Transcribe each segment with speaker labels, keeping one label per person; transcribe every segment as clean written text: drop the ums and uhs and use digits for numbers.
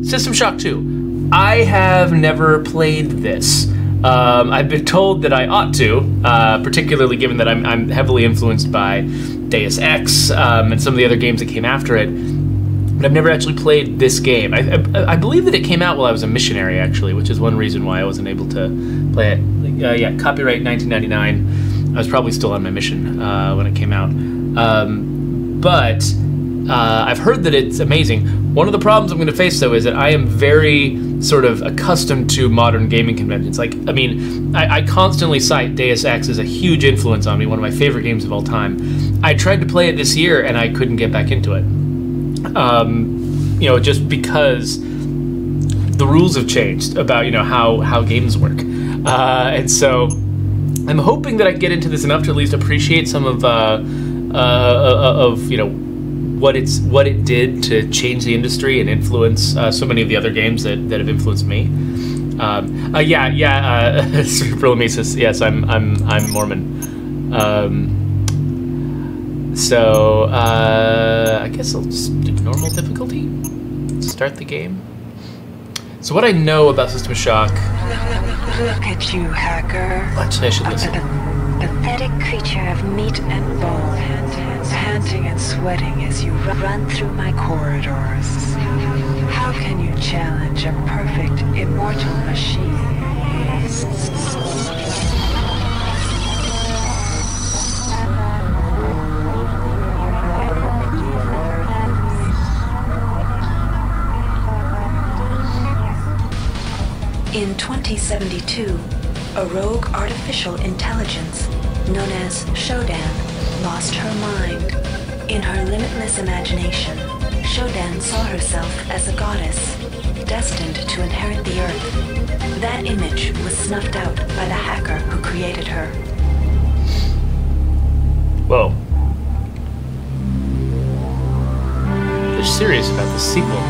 Speaker 1: System Shock 2. I have never played this. I've been told that I ought to, particularly given that I'm heavily influenced by Deus Ex and some of the other games that came after it. But I've never actually played this game. I believe that it came out while I was a missionary, actually, which is one reason why I wasn't able to play it. Yeah, copyright 1999. I was probably still on my mission when it came out. But I've heard that it's amazing. One of the problems I'm going to face, though, is that I am very sort of accustomed to modern gaming conventions. Like, I mean, I constantly cite Deus Ex as a huge influence on me, one of my favorite games of all time. I tried to play it this year, and I couldn't get back into it. You know, just because the rules have changed about, you know, how games work. And so I'm hoping that I can get into this enough to at least appreciate some of you know, what it did to change the industry and influence so many of the other games that have influenced me. Cerebral Mimesis. Yes, I'm Mormon. So I guess I'll just do normal difficulty to start the game. So what I know about System Shock.
Speaker 2: Look at you, hacker.
Speaker 1: Actually, I should listen.
Speaker 2: A pathetic creature of meat and bone, panting and sweating as you run through my corridors. How can you challenge a perfect, immortal machine? In 2072, a rogue artificial intelligence known as Shodan lost her mind. In her limitless imagination, Shodan saw herself as a goddess, destined to inherit the earth. That image was snuffed out by the hacker who created her.
Speaker 1: Whoa. They're serious about the sequel.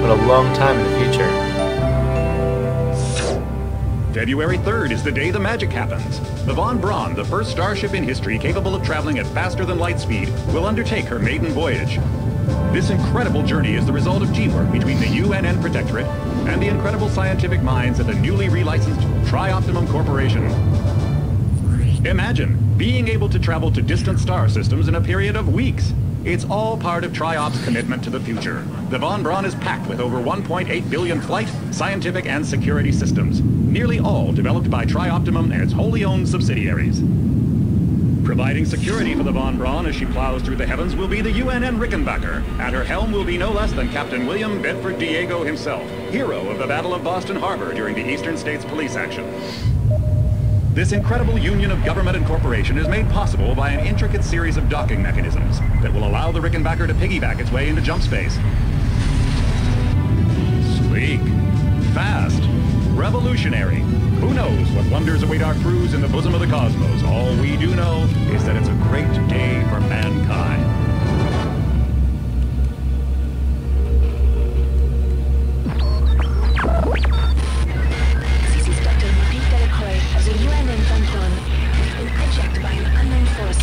Speaker 1: What a long time in the future.
Speaker 3: February 3rd is the day the magic happens. The Von Braun, the first starship in history capable of traveling at faster than light speed, will undertake her maiden voyage. This incredible journey is the result of teamwork between the UNN Protectorate and the incredible scientific minds at the newly relicensed Tri-Optimum Corporation. Imagine being able to travel to distant star systems in a period of weeks. It's all part of Tri-Op's commitment to the future. The Von Braun is packed with over 1.8 billion flight, scientific, and security systems, nearly all developed by Tri-Optimum and its wholly owned subsidiaries. Providing security for the Von Braun as she plows through the heavens will be the UNN Rickenbacker. At her helm will be no less than Captain William Bedford Diego himself, hero of the Battle of Boston Harbor during the Eastern States Police action. This incredible union of government and corporation is made possible by an intricate series of docking mechanisms that will allow the Rickenbacker to piggyback its way into jump space. Sleek, fast, revolutionary. Who knows what wonders await our crews in the bosom of the cosmos? All we do know is that it's a great day for mankind.
Speaker 2: The UNN Von Braun has been hijacked by an unknown force.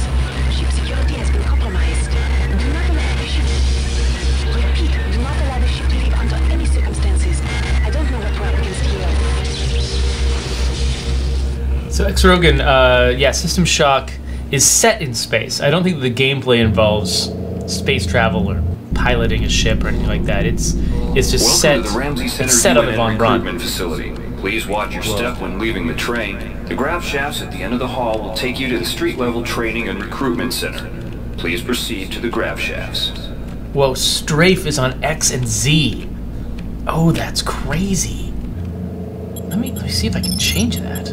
Speaker 2: Ship security has been compromised. Do not allow the ship. Repeat, do not allow the ship to leave under any circumstances. I don't know what we're up against here.
Speaker 1: So X-Rogan, yeah, System Shock is set in space. I don't think the gameplay involves space travel or piloting a ship or anything like that. It's just
Speaker 4: Welcome to the Ramsey Center
Speaker 1: set up
Speaker 4: UN
Speaker 1: at Von Braun.
Speaker 4: recruitment facility. Please watch your step when leaving the train. The grab shafts at the end of the hall will take you to the street-level training and recruitment center. Please proceed to the grab shafts.
Speaker 1: Whoa, strafe is on X and Z. Oh, that's crazy. Let me see if I can change that.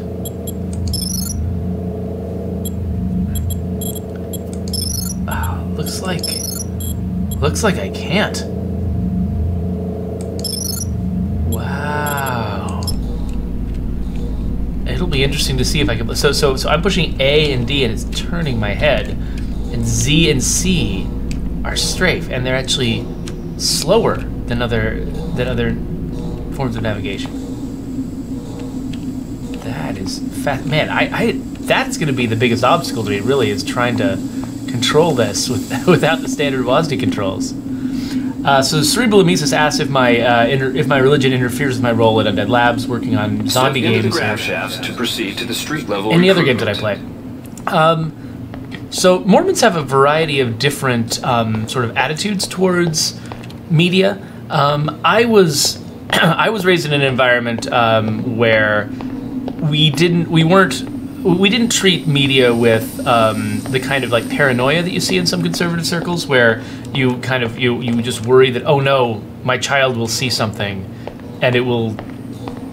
Speaker 1: Oh, looks like I can't. Wow. It'll be interesting to see if I can. So I'm pushing A and D, and it's turning my head, and Z and C are strafe, and they're actually slower than other forms of navigation. That is fast, man. That's going to be the biggest obstacle to me. Really, is trying to control this without the standard WASD controls. So Cerebral Mimesis asks if my religion interferes with my role at Undead Labs, working on zombie
Speaker 4: Step into
Speaker 1: games.
Speaker 4: the grav shafts to proceed to the street level.
Speaker 1: Any other games that I play. So Mormons have a variety of different sort of attitudes towards media. I was raised in an environment where we didn't treat media with the kind of like paranoia that you see in some conservative circles, where you kind of you just worry that, oh no, my child will see something and it will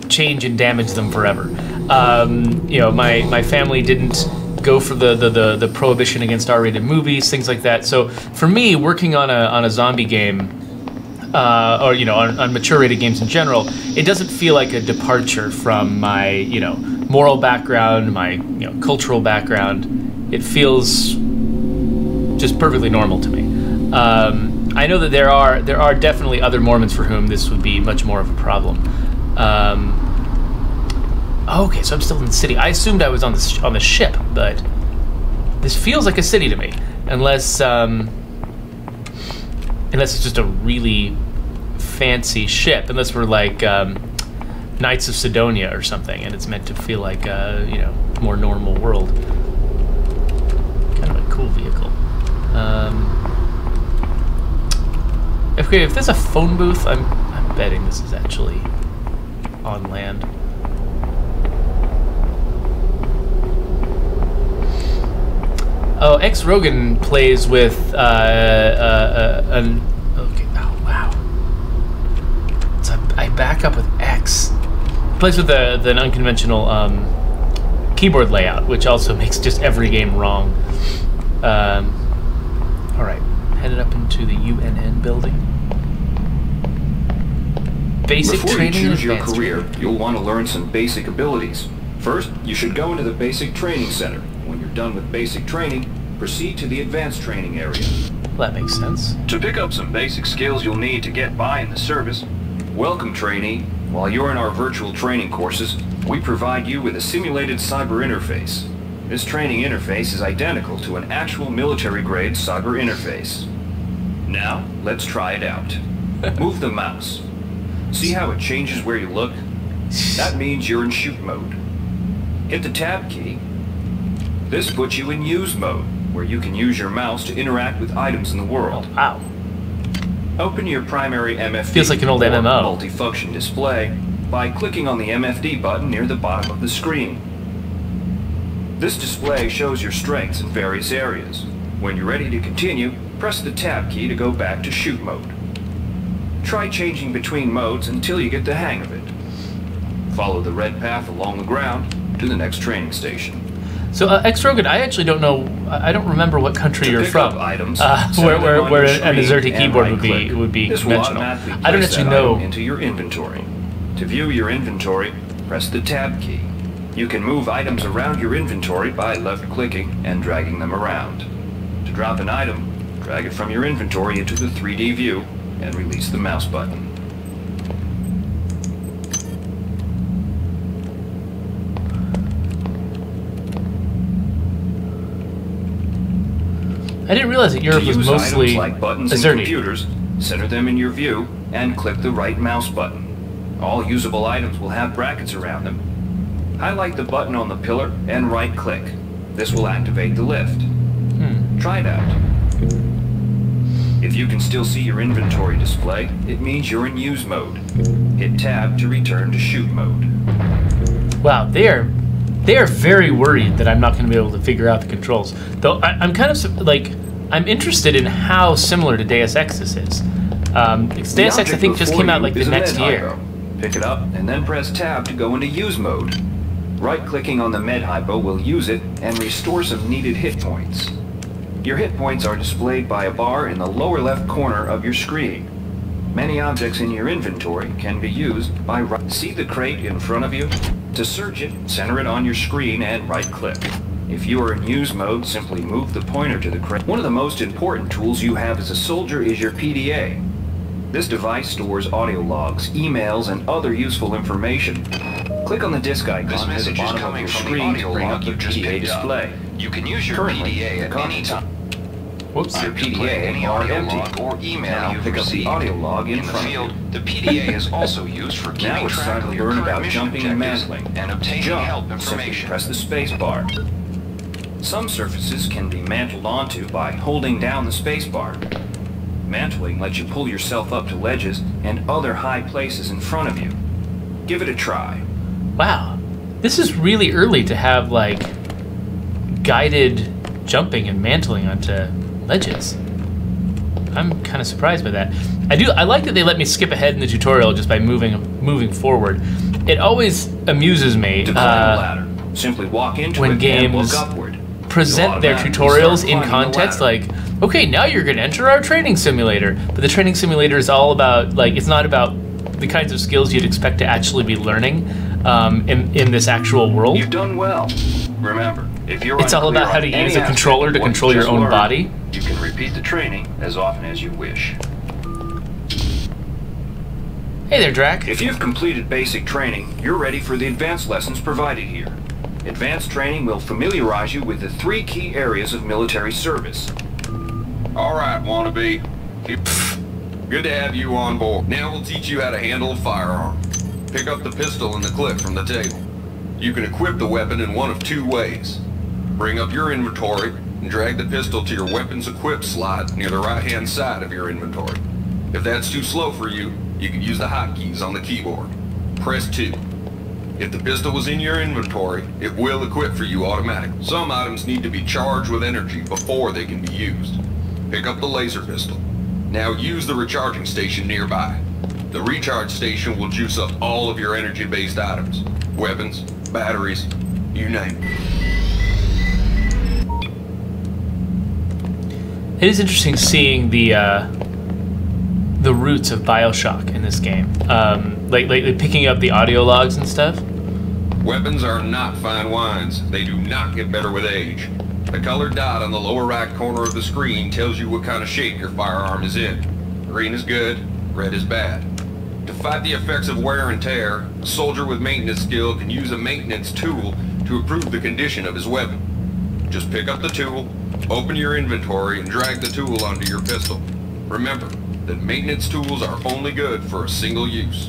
Speaker 1: change and damage them forever. My family didn't go for the prohibition against R-rated movies, things like that. So for me, working on a zombie game, on mature rated games in general, it doesn't feel like a departure from my moral background, my cultural background. It feels just perfectly normal to me. I know that there are definitely other Mormons for whom this would be much more of a problem. Okay, so I'm still in the city. I assumed I was on the ship, but this feels like a city to me, unless it's just a really fancy ship. Unless we're like Knights of Sidonia or something, and it's meant to feel like a more normal world. Kind of a cool vehicle. If there's a phone booth, I'm betting this is actually on land. Oh, X Rogan plays with okay. Oh wow. So I back up with X. Plays with an unconventional keyboard layout, which also makes just every game wrong. All right, headed up into the UNN building. Basic
Speaker 4: Before
Speaker 1: training.
Speaker 4: you choose your
Speaker 1: advanced
Speaker 4: career,
Speaker 1: training.
Speaker 4: you'll want to learn some basic abilities. First, you should go into the Basic Training Center. When you're done with basic training, proceed to the Advanced Training area.
Speaker 1: Well, that makes sense.
Speaker 4: To pick up some basic skills you'll need to get by in the service, welcome trainee. While you're in our virtual training courses, we provide you with a simulated cyber interface. This training interface is identical to an actual military-grade cyber interface. Now, let's try it out. Move the mouse. See how it changes where you look? That means you're in shoot mode. Hit the tab key. This puts you in use mode, where you can use your mouse to interact with items in the world.
Speaker 1: Wow.
Speaker 4: Open your primary MFD
Speaker 1: Feels like an old
Speaker 4: or
Speaker 1: MMO.
Speaker 4: multifunction display by clicking on the MFD button near the bottom of the screen. This display shows your strengths in various areas. When you're ready to continue, press the tab key to go back to shoot mode. Try changing between modes until you get the hang of it. Follow the red path along the ground to the next training station.
Speaker 1: So, X Rogan, I actually don't know. I don't remember what country you're from.
Speaker 4: Items,
Speaker 1: where an AZERTY keyboard would be
Speaker 4: this will
Speaker 1: conventional.
Speaker 4: automatically
Speaker 1: I don't
Speaker 4: place
Speaker 1: actually
Speaker 4: that
Speaker 1: know.
Speaker 4: item into your inventory. To view your inventory, press the tab key. You can move items around your inventory by left-clicking and dragging them around. To drop an item, drag it from your inventory into the 3D view and release the mouse button.
Speaker 1: I didn't realize that Europe was
Speaker 4: use
Speaker 1: mostly
Speaker 4: items like buttons and
Speaker 1: AZERTY.
Speaker 4: computers, center them in your view and click the right mouse button. All usable items will have brackets around them. Highlight the button on the pillar and right-click. This will activate the lift. Try it out. If you can still see your inventory display, it means you're in use mode. Hit tab to return to shoot mode.
Speaker 1: Wow, they are very worried that I'm not going to be able to figure out the controls. Though I'm kind of like, I'm interested in how similar to Deus Ex this is. Deus Ex, I think, just came out like the next year.
Speaker 4: Pick it up and then press tab to go into use mode. Right-clicking on the med hypo will use it and restore some needed hit points. Your hit points are displayed by a bar in the lower left corner of your screen. Many objects in your inventory can be used by see the crate in front of you? To search it, center it on your screen and right-click. If you are in use mode, simply move the pointer to the crate. One of the most important tools you have as a soldier is your PDA. This device stores audio logs, emails, and other useful information. Click on the disk icon at the bottom of your screen to bring up the PDA display.
Speaker 5: You can use your
Speaker 4: Currently,
Speaker 5: PDA
Speaker 4: the
Speaker 5: at any
Speaker 4: contents
Speaker 5: time.
Speaker 1: Whoops.
Speaker 4: Your PDA are empty.
Speaker 5: Or email
Speaker 4: Now
Speaker 5: you've
Speaker 4: pick up the
Speaker 5: received.
Speaker 4: audio log in
Speaker 5: In the
Speaker 4: front
Speaker 5: field,
Speaker 4: of you.
Speaker 5: the PDA is also used for
Speaker 4: Now
Speaker 5: keeping
Speaker 4: it's
Speaker 5: track
Speaker 4: time to
Speaker 5: of your
Speaker 4: learn
Speaker 5: current
Speaker 4: about
Speaker 5: mission
Speaker 4: jumping and
Speaker 5: objectives
Speaker 4: mantling.
Speaker 5: and obtaining
Speaker 4: Jump.
Speaker 5: help
Speaker 4: Simply
Speaker 5: information.
Speaker 4: press the space bar. Some surfaces can be mantled onto by holding down the space bar. Mantling lets you pull yourself up to ledges and other high places in front of you. Give it a try.
Speaker 1: Wow. This is really early to have, like, guided jumping and mantling onto ledges. I'm kind of surprised by that. I like that they let me skip ahead in the tutorial just by moving forward. It always amuses me
Speaker 4: To climb a ladder, simply walk into
Speaker 1: when
Speaker 4: it and look
Speaker 1: games
Speaker 4: upward.
Speaker 1: present their
Speaker 4: automatically
Speaker 1: tutorials
Speaker 4: start
Speaker 1: in
Speaker 4: climbing the
Speaker 1: context,
Speaker 4: ladder.
Speaker 1: like, okay, now you're going to enter our training simulator. But the training simulator is all about, like, it's not about the kinds of skills you'd expect to actually be learning in this actual world.
Speaker 4: You've done well. Remember, if you're
Speaker 1: It's all
Speaker 4: unclear
Speaker 1: about how
Speaker 4: on
Speaker 1: to
Speaker 4: any
Speaker 1: use a
Speaker 4: aspect
Speaker 1: controller
Speaker 4: of
Speaker 1: to
Speaker 4: what you
Speaker 1: control your
Speaker 4: just
Speaker 1: own
Speaker 4: learned,
Speaker 1: body.
Speaker 4: You can repeat the training as often as you wish.
Speaker 1: Hey there, Drac.
Speaker 4: If you've completed basic training, you're ready for the advanced lessons provided here. Advanced training will familiarize you with the 3 key areas of military service.
Speaker 6: All right, wannabe. Good to have you on board. Now we'll teach you how to handle a firearm. Pick up the pistol in the clip from the table. You can equip the weapon in one of 2 ways. Bring up your inventory and drag the pistol to your weapons equip slot near the right-hand side of your inventory. If that's too slow for you, you can use the hotkeys on the keyboard. Press 2. If the pistol was in your inventory, it will equip for you automatically. Some items need to be charged with energy before they can be used. Pick up the laser pistol. Now use the recharging station nearby. The recharge station will juice up all of your energy-based items. Weapons, batteries, you name it.
Speaker 1: It is interesting seeing the roots of BioShock in this game, like picking up the audio logs and stuff.
Speaker 6: Weapons are not fine wines. They do not get better with age. The colored dot on the lower right corner of the screen tells you what kind of shape your firearm is in. Green is good, red is bad. To fight the effects of wear and tear, a soldier with maintenance skill can use a maintenance tool to improve the condition of his weapon. Just pick up the tool, open your inventory, and drag the tool onto your pistol. Remember that maintenance tools are only good for a single use.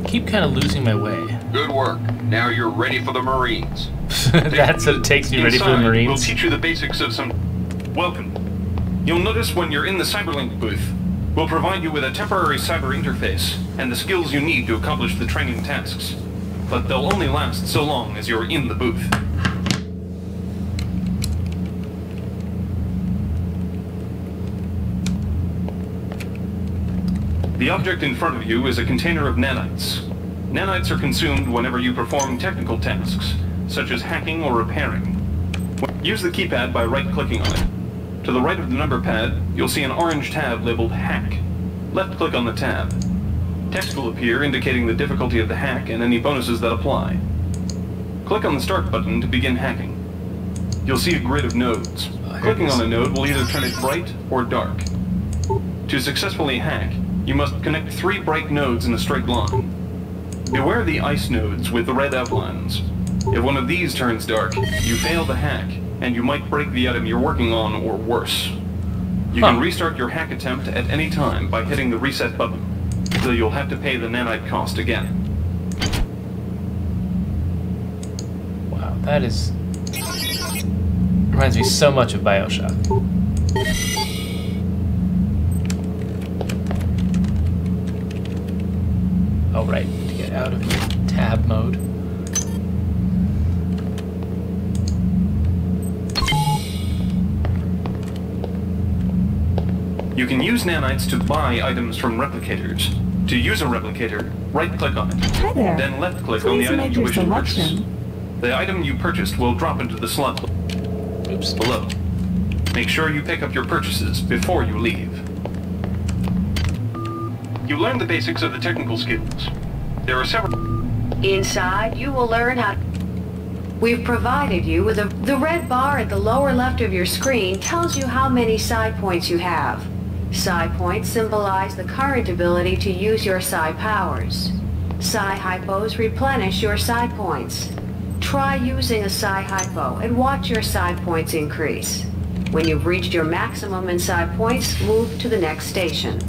Speaker 1: Keep kind of losing my way.
Speaker 6: Good work. Now you're ready for the Marines.
Speaker 1: That's what it takes to be ready for the
Speaker 7: Inside,
Speaker 1: Marines.
Speaker 7: We'll teach you the basics of some... Welcome. You'll notice when you're in the Cyberlink booth, we'll provide you with a temporary cyber interface and the skills you need to accomplish the training tasks. But they'll only last so long as you're in the booth. The object in front of you is a container of nanites. Nanites are consumed whenever you perform technical tasks, such as hacking or repairing. Use the keypad by right-clicking on it. To the right of the number pad, you'll see an orange tab labeled Hack. Left-click on the tab. Text will appear indicating the difficulty of the hack and any bonuses that apply. Click on the Start button to begin hacking. You'll see a grid of nodes. Clicking on a node will either turn it bright or dark. To successfully hack, you must connect 3 bright nodes in a straight line. Beware the ice nodes with the red outlines. If one of these turns dark, you fail the hack, and you might break the item you're working on or worse. You can restart your hack attempt at any time by hitting the reset button, so you'll have to pay the nanite cost again.
Speaker 1: Wow, that is... reminds me so much of BioShock. Oh, right, to get out of tab mode.
Speaker 7: You can use nanites to buy items from replicators. To use a replicator, right-click on it.
Speaker 8: Hi there.
Speaker 7: Then left-click on the
Speaker 8: Please
Speaker 7: item
Speaker 8: make
Speaker 7: you
Speaker 8: your
Speaker 7: wish to purchase.
Speaker 8: selection.
Speaker 7: The item you purchased will drop into the slot
Speaker 1: Oops.
Speaker 7: below. Make sure you pick up your purchases before you leave. You learn the basics of the technical skills. There are several...
Speaker 9: Inside, you will learn how... We've provided you with the red bar at the lower left of your screen tells you how many side points you have. Psi points symbolize the current ability to use your psi powers. Psi hypos replenish your psi points. Try using a psi hypo and watch your psi points increase. When you've reached your maximum in psi points, move to the next station.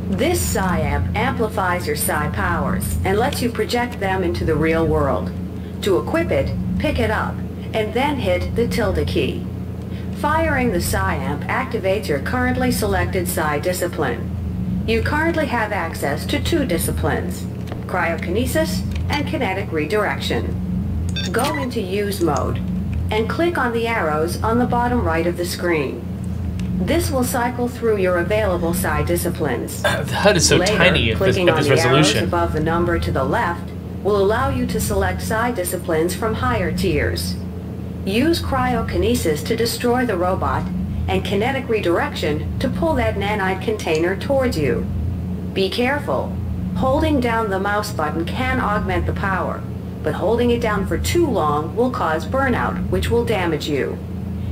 Speaker 9: This psi amp amplifies your psi powers and lets you project them into the real world. To equip it, pick it up, and then hit the tilde key. Firing the psi amp activates your currently selected psi discipline. You currently have access to 2 disciplines, cryokinesis and kinetic redirection. Go into use mode and click on the arrows on the bottom right of the screen. This will cycle through your available psi disciplines.
Speaker 1: The HUD is so
Speaker 9: Later,
Speaker 1: tiny at this
Speaker 9: clicking on the arrows
Speaker 1: resolution.
Speaker 9: above the number to the left will allow you to select psi disciplines from higher tiers. Use cryokinesis to destroy the robot and kinetic redirection to pull that nanite container towards you. Be careful. Holding down the mouse button can augment the power, but holding it down for too long will cause burnout, which will damage you.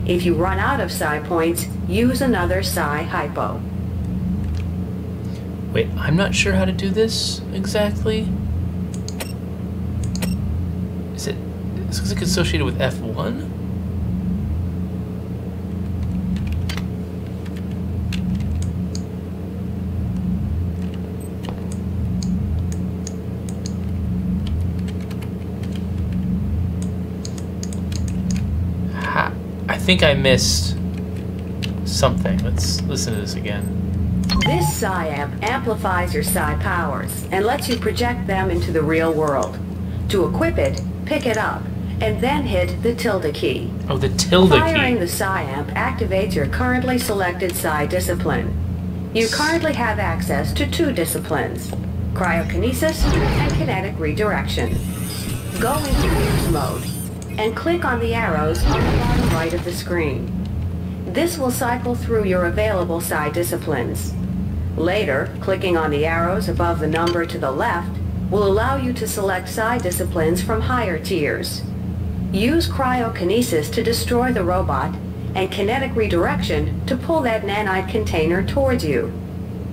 Speaker 9: If you run out of psi points, use another psi hypo.
Speaker 1: Wait, I'm not sure how to do this exactly. Is it? This looks like it's associated with F1. I think I missed something. Let's listen to this again.
Speaker 9: This psi amp amplifies your psi powers and lets you project them into the real world. To equip it, pick it up, and then hit the tilde key.
Speaker 1: Oh, the tilde key.
Speaker 9: Firing the psi amp activates your currently selected psi discipline. You currently have access to 2 disciplines, cryokinesis and kinetic redirection. Go into use mode and click on the arrows on the bottom right of the screen. This will cycle through your available psi disciplines. Later, clicking on the arrows above the number to the left will allow you to select psi disciplines from higher tiers. Use cryokinesis to destroy the robot and kinetic redirection to pull that nanite container towards you.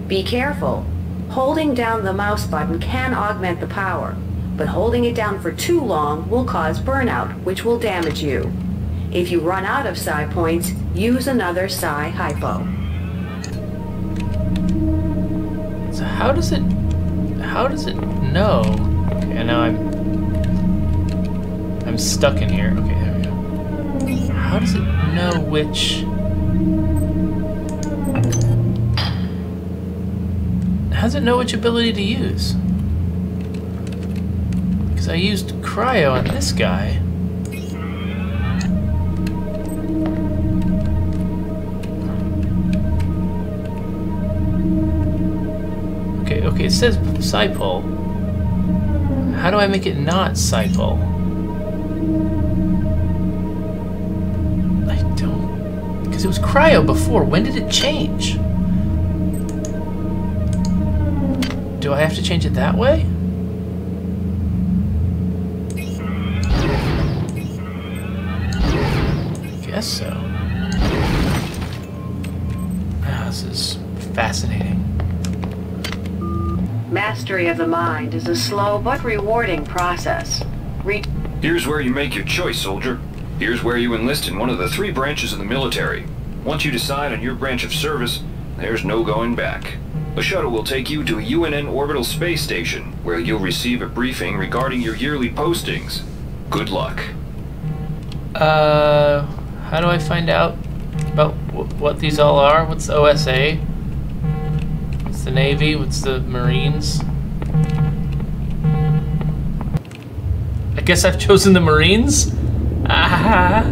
Speaker 9: Be careful. Holding down the mouse button can augment the power, but holding it down for too long will cause burnout, which will damage you. If you run out of psi points, use another psi hypo.
Speaker 1: So how does it know? Okay, and now I'm stuck in here. Okay, there we go. How does it know which? How does it know which ability to use? Because I used cryo on this guy. Okay, it says Psi-Pull. How do I make it not Psi-Pull? I don't... Because it was cryo before. When did it change? Do I have to change it that way? Guess so. Ah, this is fascinating.
Speaker 9: Mastery of the mind is a slow but rewarding process.
Speaker 4: Here's where you make your choice, soldier. Here's where you enlist in one of the 3 branches of the military. Once you decide on your branch of service, there's no going back. A shuttle will take you to a UNN orbital space station, where you'll receive a briefing regarding your yearly postings. Good luck.
Speaker 1: How do I find out about what these all are? What's the OSA? What's the Navy? What's the Marines? I guess I've chosen the Marines? Ah.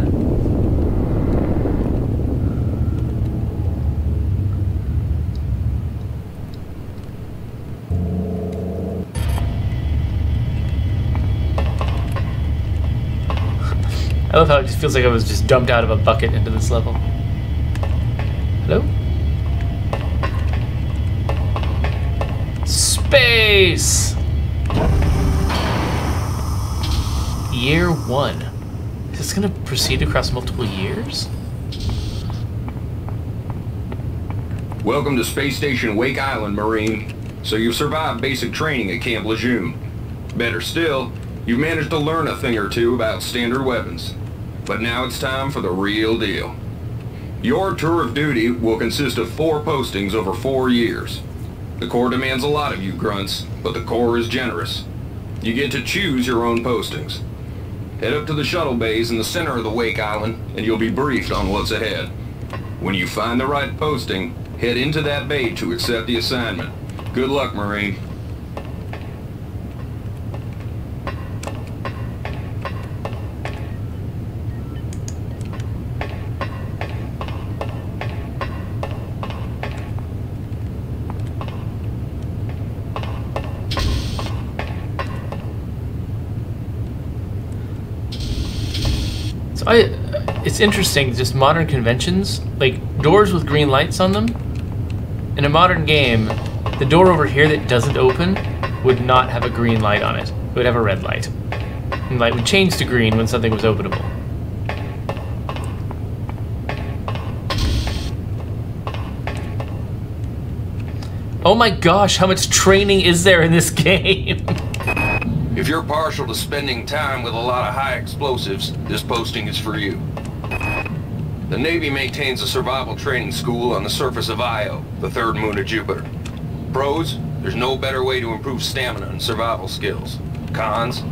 Speaker 1: I love how it just feels like I was just dumped out of a bucket into this level. Hello? Space! Year 1. It's gonna proceed across multiple years?
Speaker 6: Welcome to Space Station Wake Island, Marine. So you've survived basic training at Camp Lejeune. Better still, you've managed to learn a thing or two about standard weapons. But now it's time for the real deal. Your tour of duty will consist of 4 postings over 4 years. The Corps demands a lot of you, grunts, but the Corps is generous. You get to choose your own postings. Head up to the shuttle bays in the center of the Wake Island, and you'll be briefed on what's ahead. When you find the right posting, head into that bay to accept the assignment. Good luck, Marine.
Speaker 1: So it's interesting, just modern conventions, like doors with green lights on them. In a modern game, the door over here that doesn't open would not have a green light on it. It would have a red light. And the light would change to green when something was openable. Oh my gosh, how much training is there in this game?
Speaker 6: If you're partial to spending time with a lot of high explosives, this posting is for you. The Navy maintains a survival training school on the surface of Io, the third moon of Jupiter. Pros, there's no better way to improve stamina and survival skills. Cons,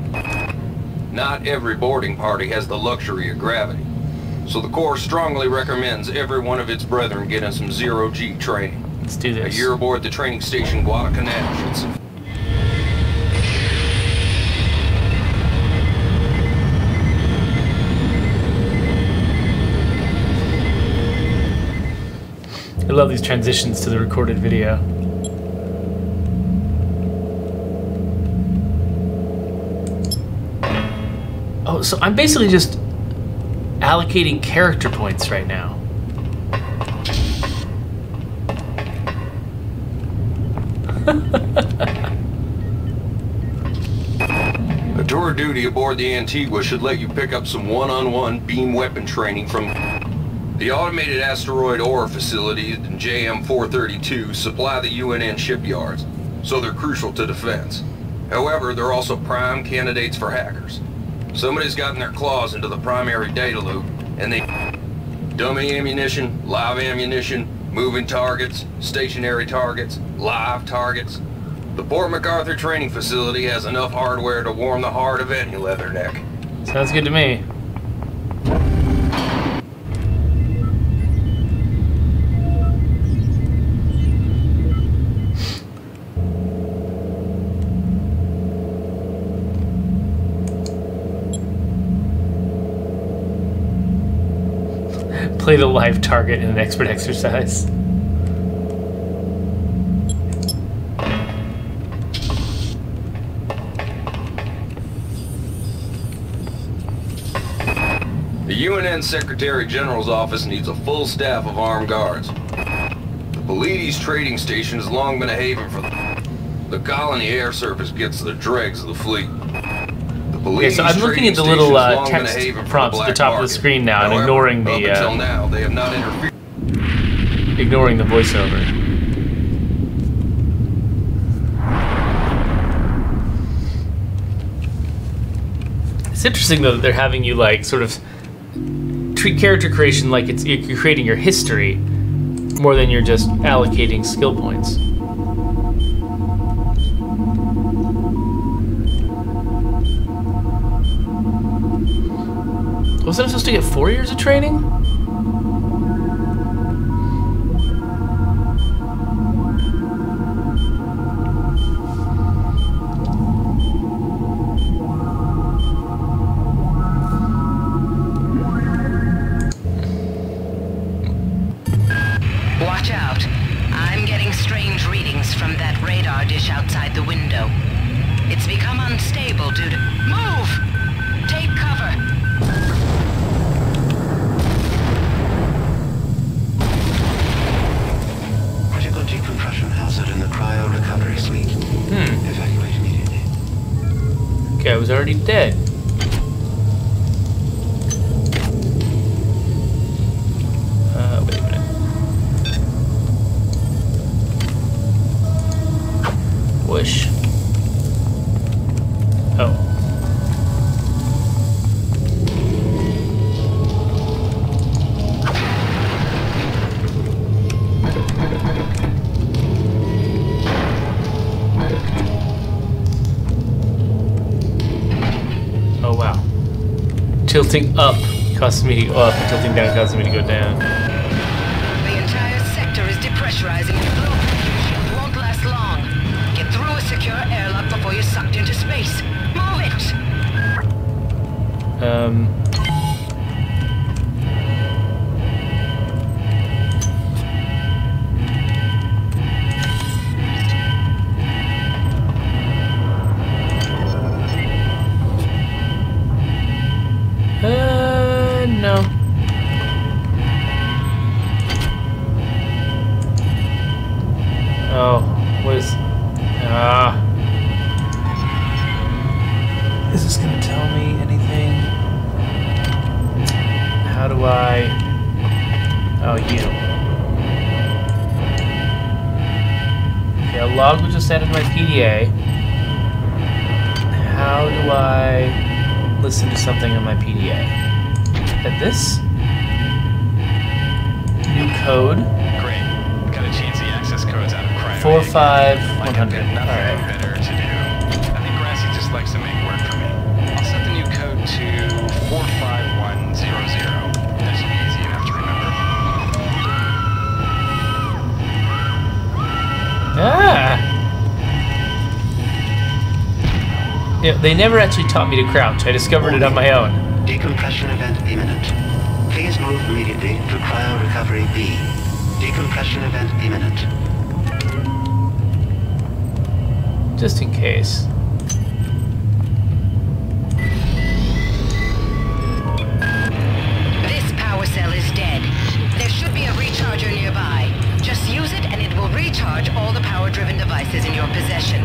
Speaker 6: not every boarding party has the luxury of gravity. So the Corps strongly recommends every one of its brethren get in some zero-G training.
Speaker 1: Let's do this.
Speaker 6: A year aboard the training station Guadalcanal should suffice.
Speaker 1: I love these transitions to the recorded video. Oh, so I'm basically just allocating character points right now.
Speaker 6: A tour of duty aboard the Antigua should let you pick up some one-on-one beam weapon training from the automated asteroid ore facilities in JM-432 supply the UNN shipyards, so they're crucial to defense. However, they're also prime candidates for hackers. Somebody's gotten their claws into the primary data loop, and they dummy ammunition, live ammunition, moving targets, stationary targets, live targets. The Port MacArthur training facility has enough hardware to warm the heart of any leatherneck.
Speaker 1: Sounds good to me. Play the live target in an expert exercise.
Speaker 6: The UNN Secretary General's office needs a full staff of armed guards. The Pleiades trading station has long been a haven for the colony air surface gets the dregs of the fleet.
Speaker 1: Okay, so I'm looking at the little text prompts at the top of the screen now and ignoring the
Speaker 6: until now, they have not interfered.
Speaker 1: Ignoring the voiceover. It's interesting though that they're having you like sort of treat character creation like you're creating your history more than you're just allocating skill points. Wasn't I supposed to get 4 years of training?
Speaker 8: Watch out. I'm getting strange readings from that radar dish outside the window. It's become unstable due to... Move! Take cover!
Speaker 10: Critical decompression hazard in the cryo recovery suite. Evacuate immediately.
Speaker 1: Okay, I was already dead. Whoosh. Oh. Oh wow. Tilting up causes me to go up, and tilting down causes me to go down.
Speaker 8: The entire sector is depressurizing and flow confusion won't last long. Get through a secure airlock before you're sucked into space. Move it!
Speaker 1: No. Oh, what is... Is this gonna tell me anything? How do I... Oh, you. Okay, a log was just added to my PDA. How do I listen to something on my PDA? At this? New code.
Speaker 11: Great. Gotta change the access codes out of cryo.
Speaker 1: 45100. Alright.
Speaker 11: Better to do. I think Grassy just likes to make work for me. I'll set the new code to 45100. That should be easy enough to remember.
Speaker 1: Ah! Yeah, they never actually taught me to crouch. I discovered it on my own.
Speaker 10: Decompression event imminent. Please move immediately to cryo recovery B. Decompression event imminent.
Speaker 1: Just in case.
Speaker 8: This power cell is dead. There should be a recharger nearby. Just use it and it will recharge all the power-driven devices in your possession.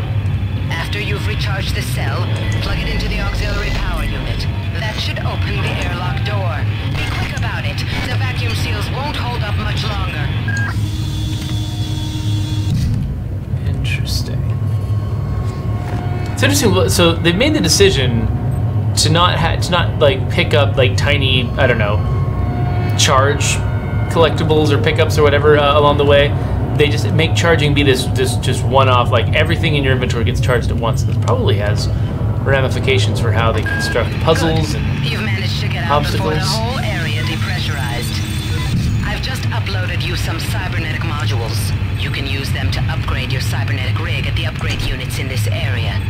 Speaker 8: After you've recharged the cell, plug it into the auxiliary power unit. That should open the airlock door. Be quick about it. The vacuum seals won't hold up much longer.
Speaker 1: Interesting. It's interesting. So they made the decision to not like pick up like tiny, I don't know, charge collectibles or pickups or whatever along the way. They just make charging be this just one-off. Like everything in your inventory gets charged at once. This probably has ramifications for how they construct puzzles and
Speaker 8: You've managed to get out before the whole area depressurized. I've just uploaded you some cybernetic modules. You can use them to upgrade your cybernetic rig at the upgrade units in this area.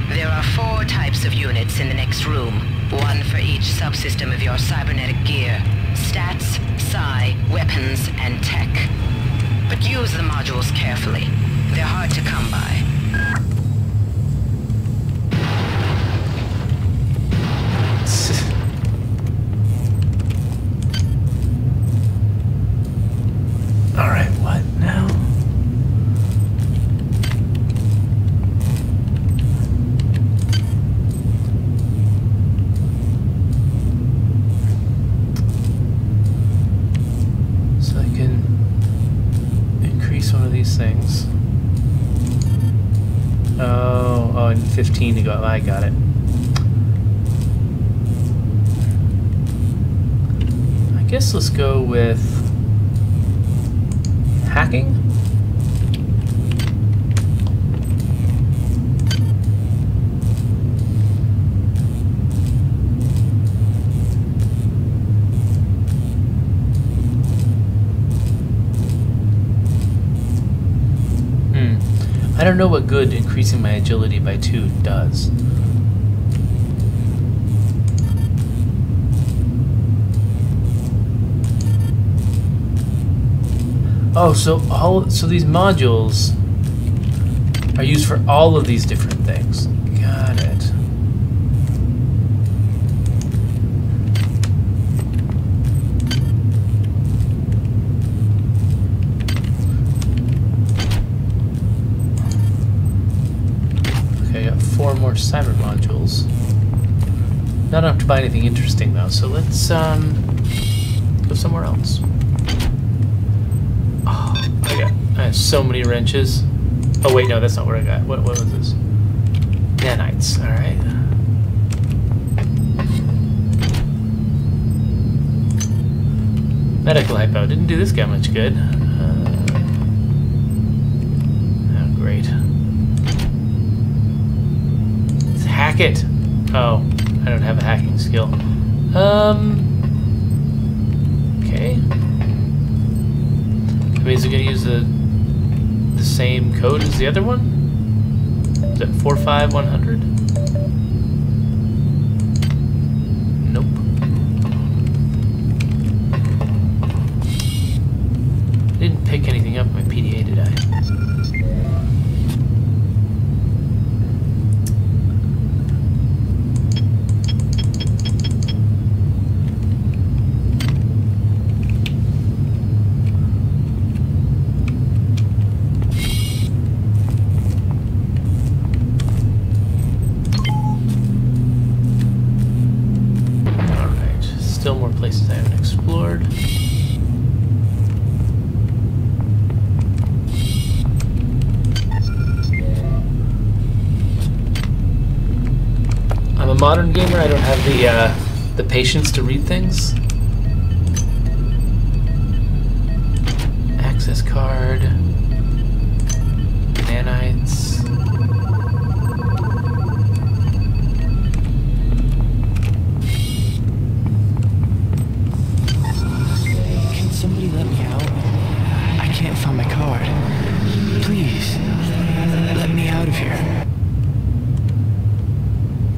Speaker 8: There are 4 types of units in the next room, one for each subsystem of your cybernetic gear. Stats, psi, weapons, and tech. But use the modules carefully. They're hard to come by.
Speaker 1: Alright, what now? So I can increase one of these things. Oh, and 15 to go. I got it. I guess let's go with hacking? I don't know what good increasing my agility by 2 does. Oh, so these modules are used for all of these different things. Got it. Okay, I got 4 more cyber modules. Not enough to buy anything interesting though, so let's go somewhere else. I have so many wrenches. Oh wait, no, that's not what I got. What was this? Nanites, alright. Medical hypo. Didn't do this guy much good. Oh, great. Let's hack it. Oh, I don't have a hacking skill. Okay. I mean, is it gonna use the same code as the other one? Is that 45100? Nope. I didn't pick anything up in my PDA, did I? Still more places I haven't explored. I'm a modern gamer. I don't have the patience to read things. Access card. Nanites.
Speaker 12: Somebody let me out. I can't find my card. Please, let me out of here.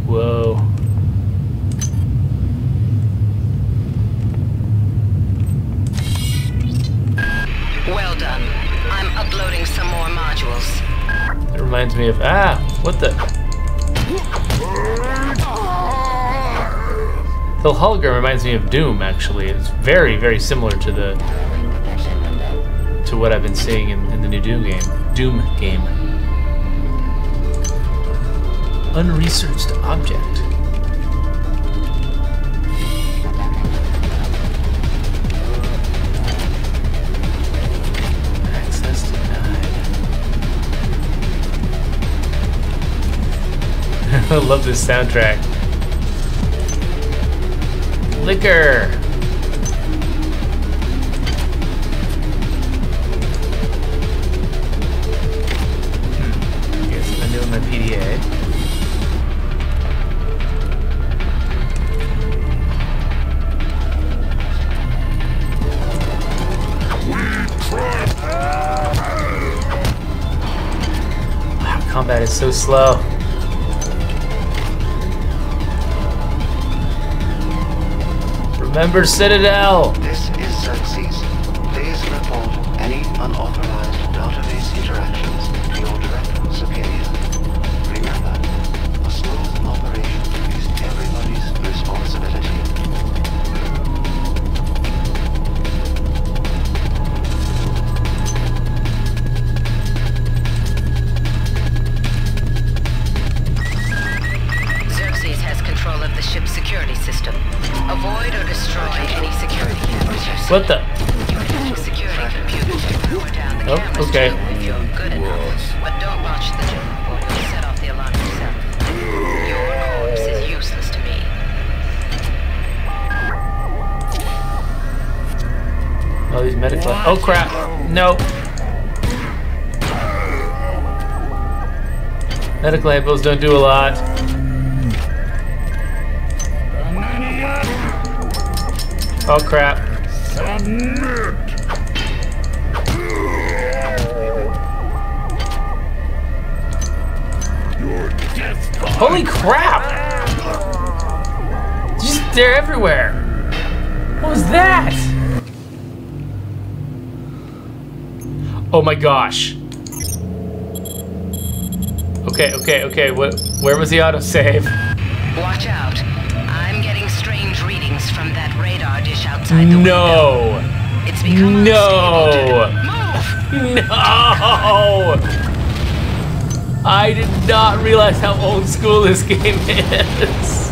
Speaker 1: Whoa.
Speaker 8: Well done. I'm uploading some more modules.
Speaker 1: That reminds me of what the? The hologram reminds me of Doom, actually. It's very, very similar to what I've been seeing in the new Doom game. Unresearched object. Access denied. I love this soundtrack. Liquor. Guess I'm doing my PDA. Wow, combat is so slow. Remember Citadel!
Speaker 10: This is Xerxes. Please report any unauthorized database interactions to your direct superior. Remember, a smooth operation is everybody's responsibility.
Speaker 8: Xerxes has control of the ship's security system. Avoid or destroy any security cameras.
Speaker 1: What the?
Speaker 8: Security computers to power down the cameras
Speaker 1: okay.
Speaker 8: too, if you're good enough. But don't watch the jump or you'll set off the alarm yourself. Your corpse is useless to me.
Speaker 1: Oh, these medical. Oh crap! No. Medical hypos don't do a lot. Oh crap. Holy crap! Just, they're everywhere. What was that? Oh my gosh. Okay. Where was the autosave?
Speaker 8: Watch out. I'm getting strange readings from that radar dish outside the window. It's become unstable to move.
Speaker 1: No! I did not realize how old school this game is.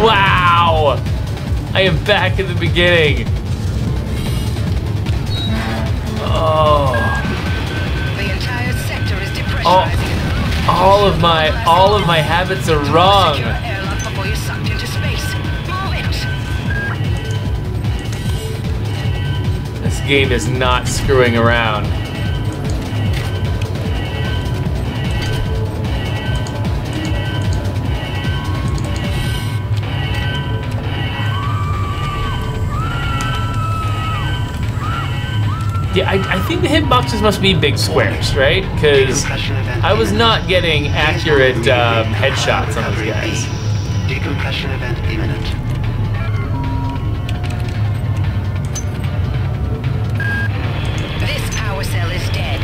Speaker 1: Wow! I am back in the beginning. all of my habits are wrong.
Speaker 8: Secure airlock before you're sucked into space. Move it.
Speaker 1: This game is not screwing around. Yeah, I think the hitboxes must be big squares, right? Because I was not getting accurate headshots on those guys.
Speaker 10: Decompression event imminent.
Speaker 8: This power cell is dead.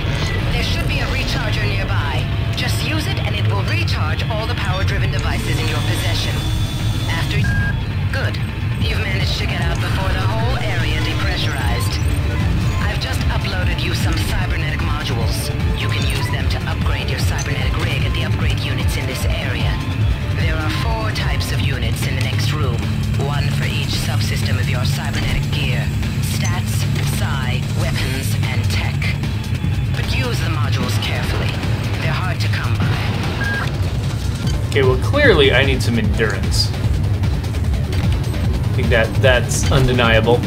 Speaker 8: There should be a recharger nearby. Just use it and it will recharge all the power-driven devices in your possession. After... Good. You've managed to get out before the whole area depressurized. I've just uploaded you some cybernetic modules. You can use them to upgrade your cybernetic rig at the upgrade units in this area. There are 4 types of units in the next room. 1 for each subsystem of your cybernetic gear. Stats, psi, weapons, and tech. But use the modules carefully. They're hard to come by.
Speaker 1: Okay, well clearly I need some endurance. I think that's undeniable.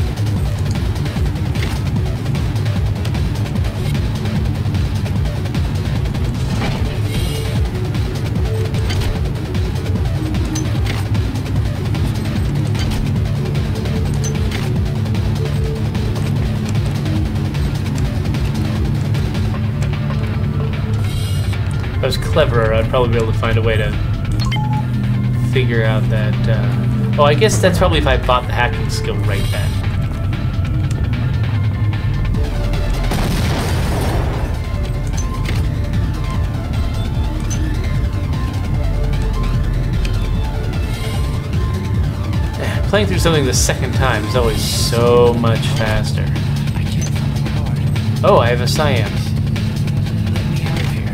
Speaker 1: If I was cleverer, I'd probably be able to find a way to figure out that... Oh, I guess that's probably if I bought the hacking skill right then. Playing through something the second time is always so much faster.
Speaker 12: I can't find my card.
Speaker 1: Oh, I have a cyan.
Speaker 12: Let me out of here.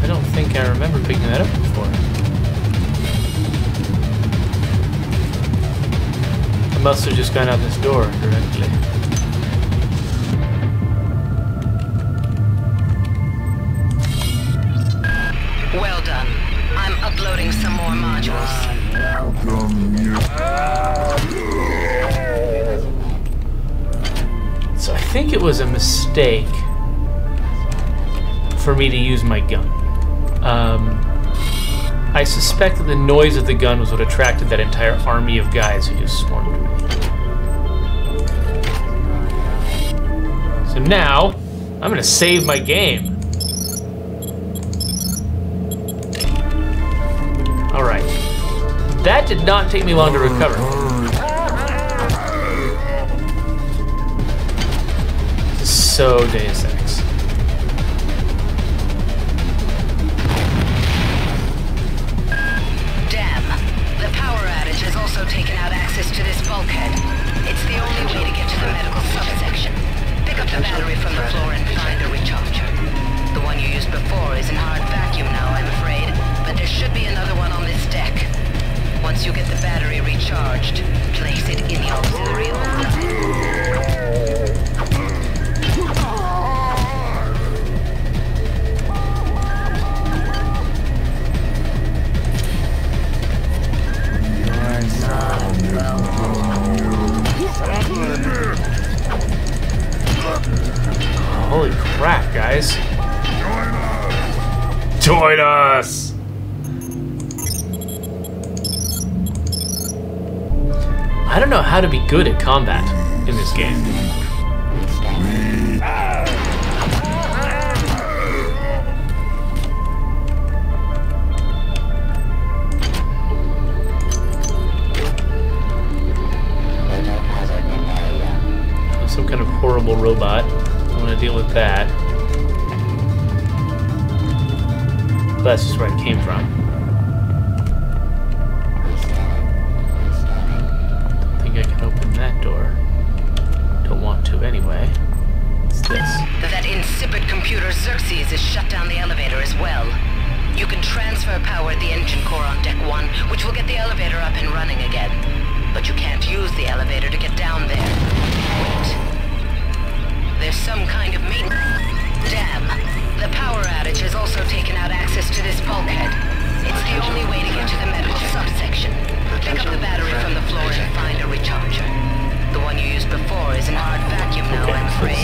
Speaker 1: I don't think I remember picking that up before. I must have just gone out this door directly.
Speaker 8: Well done. I'm uploading some more modules.
Speaker 1: So I think it was a mistake for me to use my gun. I suspect that the noise of the gun was what attracted that entire army of guys who just swarmed me. So now, I'm gonna save my game. Alright. That did not take me long to recover. This is so Deus Ex.
Speaker 8: Taken out access to this bulkhead. It's the only way to get to the medical subsection. Pick up the battery from the floor and find a recharger. The one you used before is in hard vacuum now, I'm afraid, but there should be another one on this deck. Once you get the battery recharged, place it in the auxiliary holder.
Speaker 1: Holy crap, guys. Join us! I don't know how to be good at combat in this game. Some kind of horrible robot. I want to deal with that. But that's just where I came from. Don't think I can open that door. Don't want to anyway. What's this?
Speaker 8: That insipid computer Xerxes has shut down the elevator as well. You can transfer power at the engine core on deck 1, which will get the elevator up and running again. But you can't use the elevator to get down there. Wait. There's some kind of maintenance. Damn. The power outage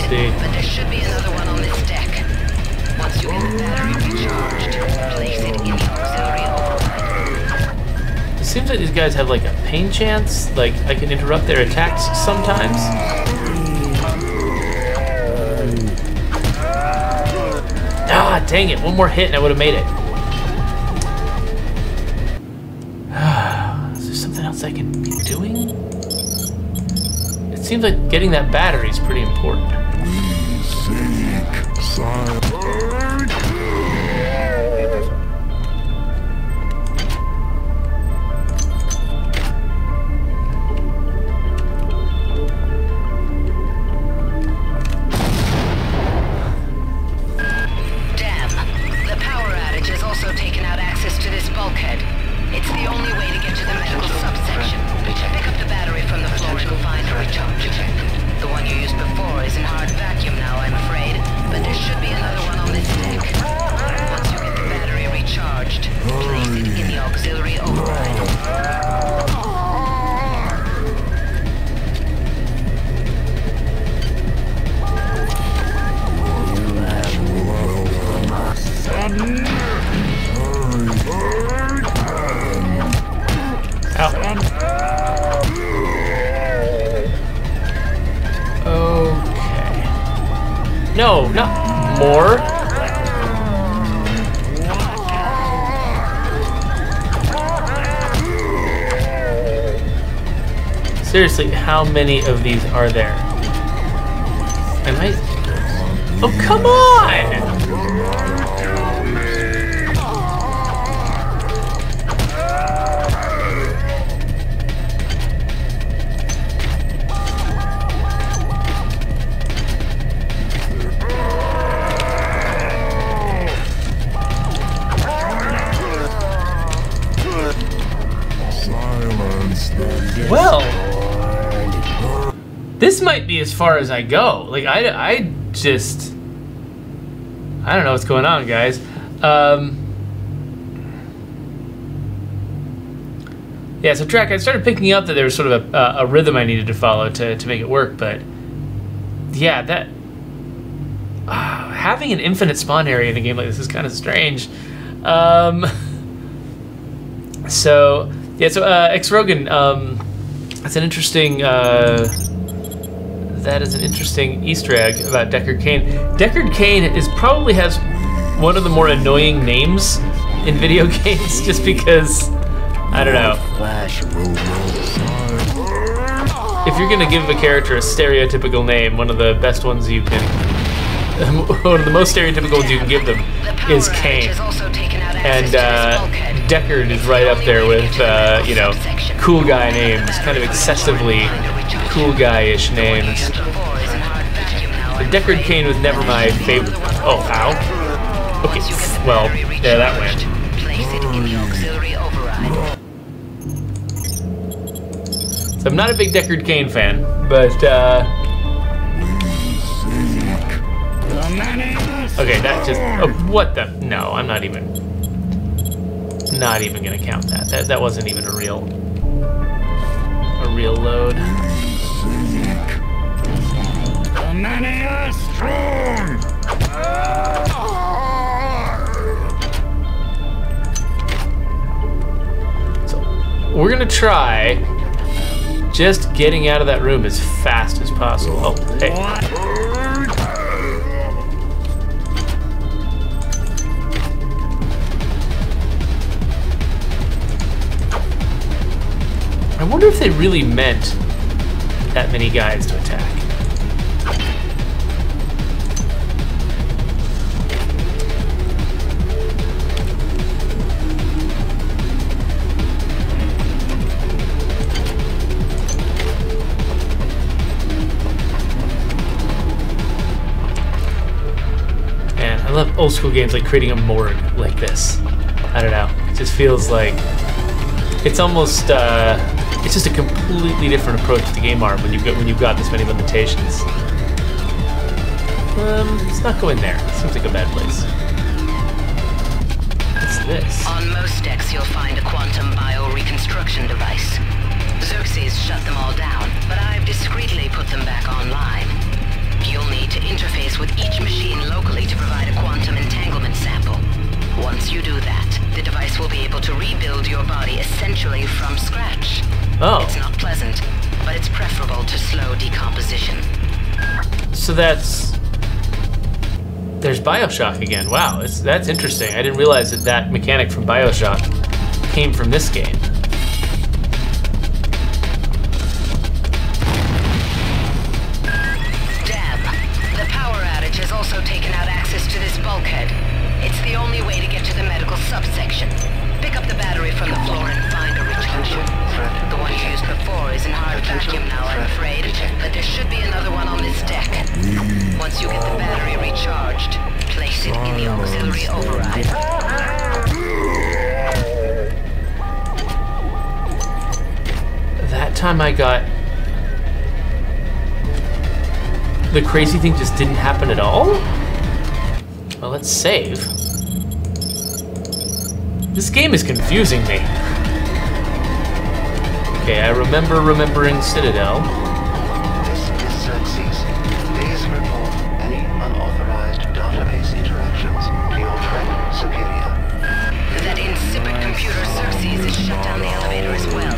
Speaker 1: must be.
Speaker 8: But there should be another one on this deck. Once you get the battery recharged, place it in the auxiliary override.
Speaker 1: It seems like these guys have like a pain chance. Like I can interrupt their attacks sometimes. Ah, dang it! One more hit and I would have made it. Is there something else I can be doing? It seems like getting that battery is pretty important.
Speaker 8: It's the only way to get to the medical subsection. Pick up the battery from the floor and find a recharge. The one you used before is in hard vacuum now, I'm afraid, but there should be another one on this deck. Once you get the battery recharged, place it in the auxiliary override.
Speaker 1: Okay. No, not more. Seriously, how many of these are there? Am I? Oh, come on! Well, this might be as far as I go. Like, I don't know what's going on, guys. Yeah, so track, I started picking up that there was sort of a rhythm I needed to follow to make it work, but yeah, that having an infinite spawn area in a game like this is kind of strange. So yeah, so X Rogan, that's an interesting. That is an interesting Easter egg about Deckard Cain. Deckard Cain probably has one of the more annoying names in video games, just because I don't know. If you're gonna give a character a stereotypical name, one of the best ones you can, one of the most stereotypical ones you can give them is Cain. And Deckard is right up there with, you know, cool guy names, kind of excessively cool guy-ish names. But Deckard Cain was never my favorite. Oh, ow. Okay, well, yeah, that went. So I'm not a big Deckard Cain fan, but, okay, that just, oh, what the, no, I'm not even gonna count that. That wasn't even a real load. The many are strong. So we're gonna try just getting out of that room as fast as possible. Oh, hey. I wonder if they really meant that many guys to attack. Man, I love old school games like creating a morgue like this. I don't know. It just feels like it's almost it's just a completely different approach to game art when you've got this many limitations. Let's not go in there. It seems like a bad place. What's this?
Speaker 8: On most decks, you'll find a quantum bioreconstruction device. Xerxes shut them all down, but I've discreetly put them back online. You'll need to interface with each machine locally to provide a quantum entanglement sample. Once you do that, the device will be able to rebuild your body essentially from scratch.
Speaker 1: Oh.
Speaker 8: It's not pleasant, but it's preferable to slow decomposition.
Speaker 1: So there's BioShock again. Wow, that's interesting. I didn't realize that mechanic from BioShock came from this game.
Speaker 8: Damn. The power outage has also taken out access to this bulkhead. It's the only way to get to the medical subsection. Pick up the battery from the floor and find a recharger. The one you used before is in hard vacuum now, I'm afraid, but there should be another one on this deck. Once you get the battery recharged, place it in the auxiliary override.
Speaker 1: That time I got... The crazy thing just didn't happen at all? Well, let's save. This game is confusing me. Okay, I remember remembering Citadel.
Speaker 10: This is Xerxes. Please report any unauthorized database interactions to your direct superior.
Speaker 8: That insipid computer Xerxes has shut down the elevator as well.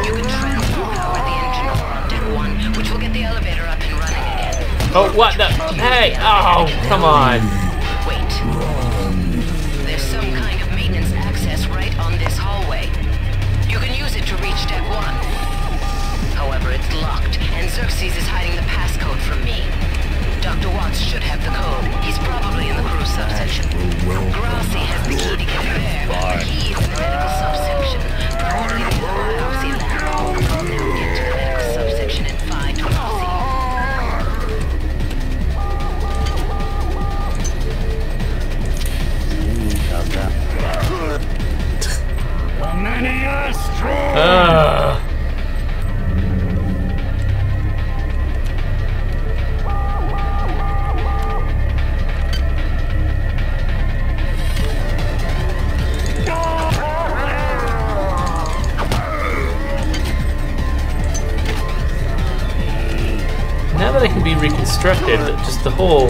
Speaker 8: You can transfer power the engine on deck 1, which will get the elevator up and running again.
Speaker 1: Oh, what the? Hey! Oh, come on.
Speaker 8: Wait. There's some kind of maintenance access right on this hallway. You can use it to reach deck 1. However, it's locked, and Xerxes is hiding the passcode from me. Dr. Watts should have the code. He's probably in the crew subsection. Grassi has the key to get there. The key is in the medical subsection. Probably in the biopsy lab. Now get to the medical subsection and find Grassi.
Speaker 1: Now that I can be reconstructed, just the whole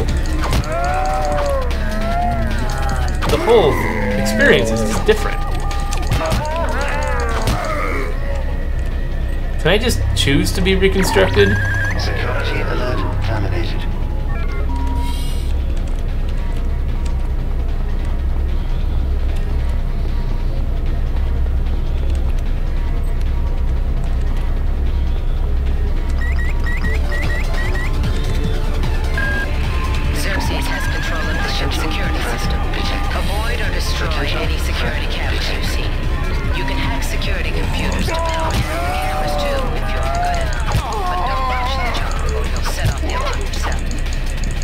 Speaker 1: experience is just different. Can I just choose to be reconstructed?
Speaker 10: Security alert terminated.
Speaker 8: Xerxes has control of the ship's security system. Avoid or destroy any security cameras you see. You can hack security computers to power the cameras too, if you're good enough. But don't rush the job, or you'll set off the alarm yourself.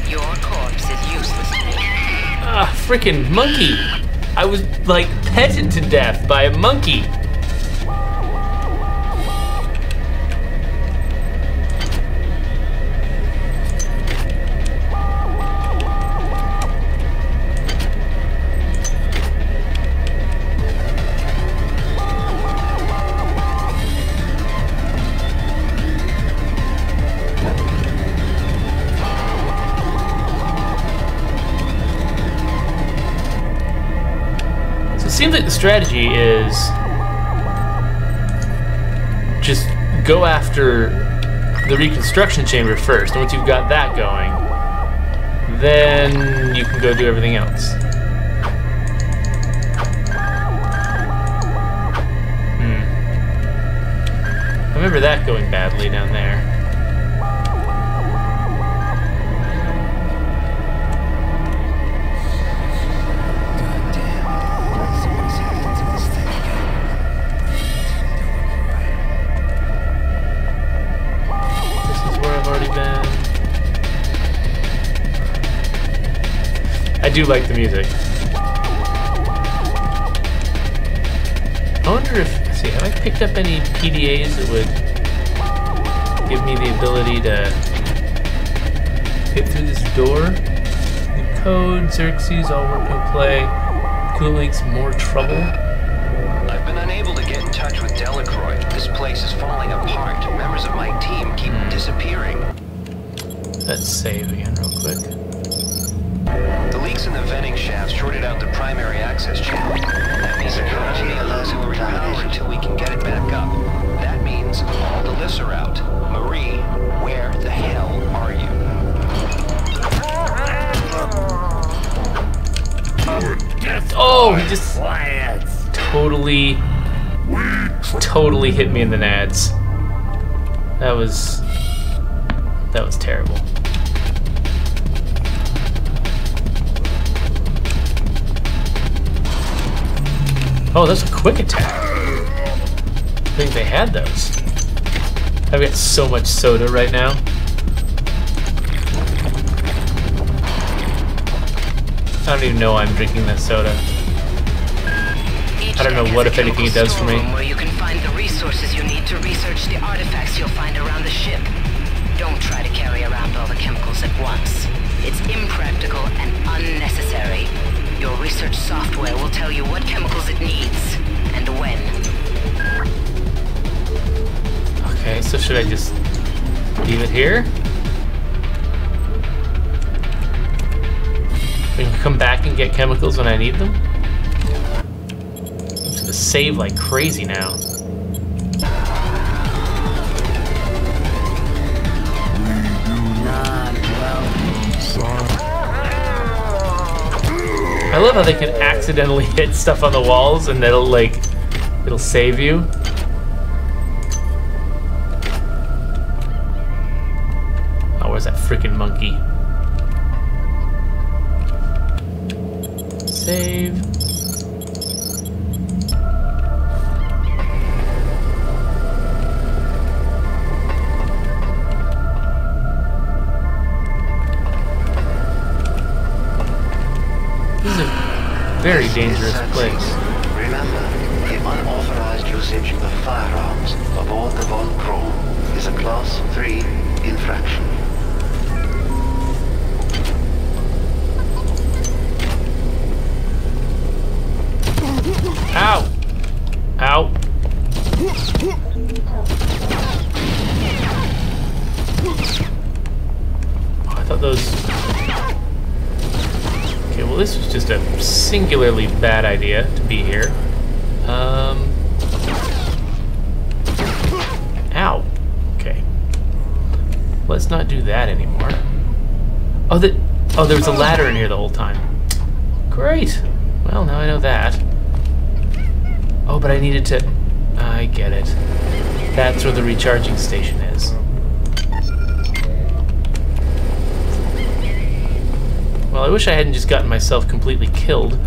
Speaker 8: Your corpse is useless to me.
Speaker 1: Ah, freaking monkey! I was, like, petted to death by a monkey! It seems like the strategy is just go after the reconstruction chamber first, and once you've got that going, then you can go do everything else. I remember that going badly down there. I do like the music. I wonder if, let's see, have I picked up any PDAs that would give me the ability to get through this door? The code, Xerxes, all work and play. Coolant makes more trouble.
Speaker 5: I've been unable to get in touch with Delacroix. This place is falling apart. Members of my team keep disappearing.
Speaker 1: Let's save again real quick.
Speaker 5: leaks in the venting shaft shorted out the primary access channel. That means it can only be auxiliary power until we can get it back up. That means all the lifts are out. Marie, where the hell are you?
Speaker 1: Oh, he just totally hit me in the nads. That was terrible. Oh, that's a quick attack. I think they had those. I've got so much soda right now. I don't even know I'm drinking that soda. I don't know what, if anything, it does for me.
Speaker 8: Where you can find the resources you need to research the artifacts you'll find around the ship. Don't try to carry around all the chemicals at once. It's impractical and unnecessary. Your research software will tell you what chemicals it needs and when.
Speaker 1: Okay, so should I just leave it here? I can come back and get chemicals when I need them? I'm just gonna save like crazy now. I love how they can accidentally hit stuff on the walls and it'll save you. Oh, where's that freaking monkey? Save. This is a very dangerous place.
Speaker 10: Remember, the unauthorized usage of firearms aboard the Von Chrome is a Class 3 infraction.
Speaker 1: Ow! Ow! Oh, I thought those... Okay, well this was just a singularly bad idea to be here. Ow! Okay. Let's not do that anymore. Oh, there was a ladder in here the whole time. Great! Well, now I know that. Oh, but I needed to... I get it. That's where the recharging station is. Well, I wish I hadn't just gotten myself completely killed.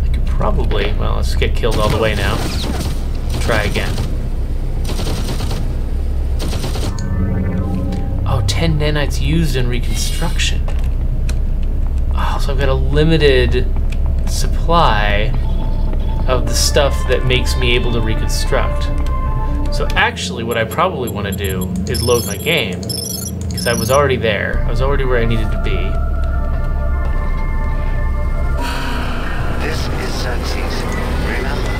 Speaker 1: I could probably... Well, let's get killed all the way now. Try again. Oh, 10 nanites used in reconstruction. Oh, so I've got a limited supply of the stuff that makes me able to reconstruct. So actually what I probably want to do is load my game, because I was already there. I was already where I needed to be.
Speaker 10: This is Xerxes. Remember,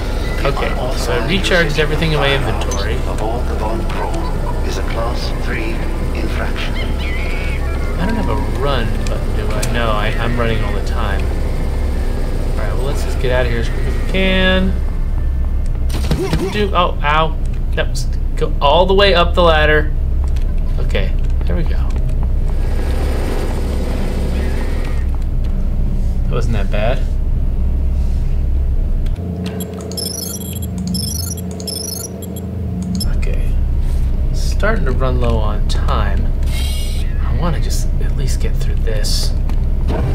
Speaker 1: okay, so I recharged everything in my inventory.
Speaker 10: Aboard the Von Chrome is a Class 3 infraction.
Speaker 1: I don't have a run button, do I? No, I'm running all the time. Alright, well let's just get out of here as quick as we can. Oh, ow. Let's go all the way up the ladder. Okay, there we go. That wasn't that bad. Okay. Starting to run low on time. I want to just at least get through this.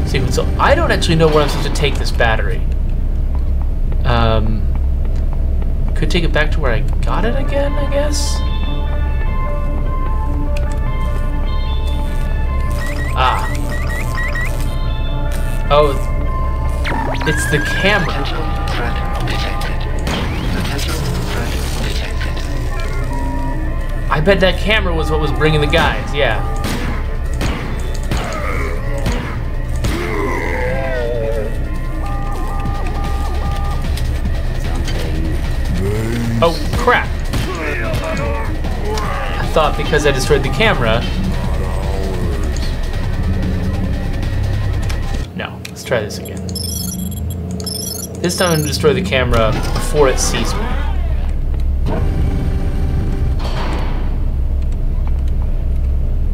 Speaker 1: See, so I don't actually know where I'm supposed to take this battery. Could take it back to where I got it again, I guess? Ah. Oh, it's the camera. I bet that camera was what was bringing the guys, yeah. Oh, crap. I thought because I destroyed the camera... No, let's try try this again. This time I'm going to destroy the camera before it sees me.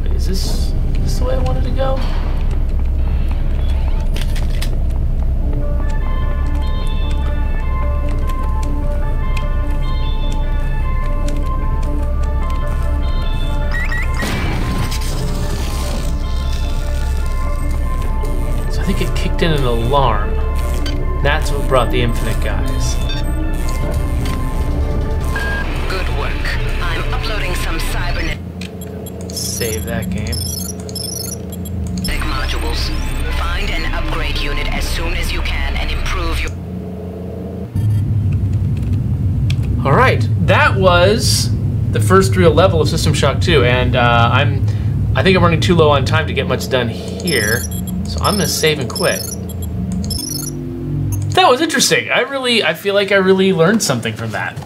Speaker 1: Wait, is this the way I wanted to go? So I think it kicked in an alarm. That's what brought the infinite guys.
Speaker 8: Good work. I'm uploading some cybernetic
Speaker 1: Save that game.
Speaker 8: modules. Find an upgrade unit as soon as you can and improve your...
Speaker 1: Alright, that was the first real level of System Shock 2, and I think I'm running too low on time to get much done here, so I'm gonna save and quit. That was interesting. I feel like I really learned something from that.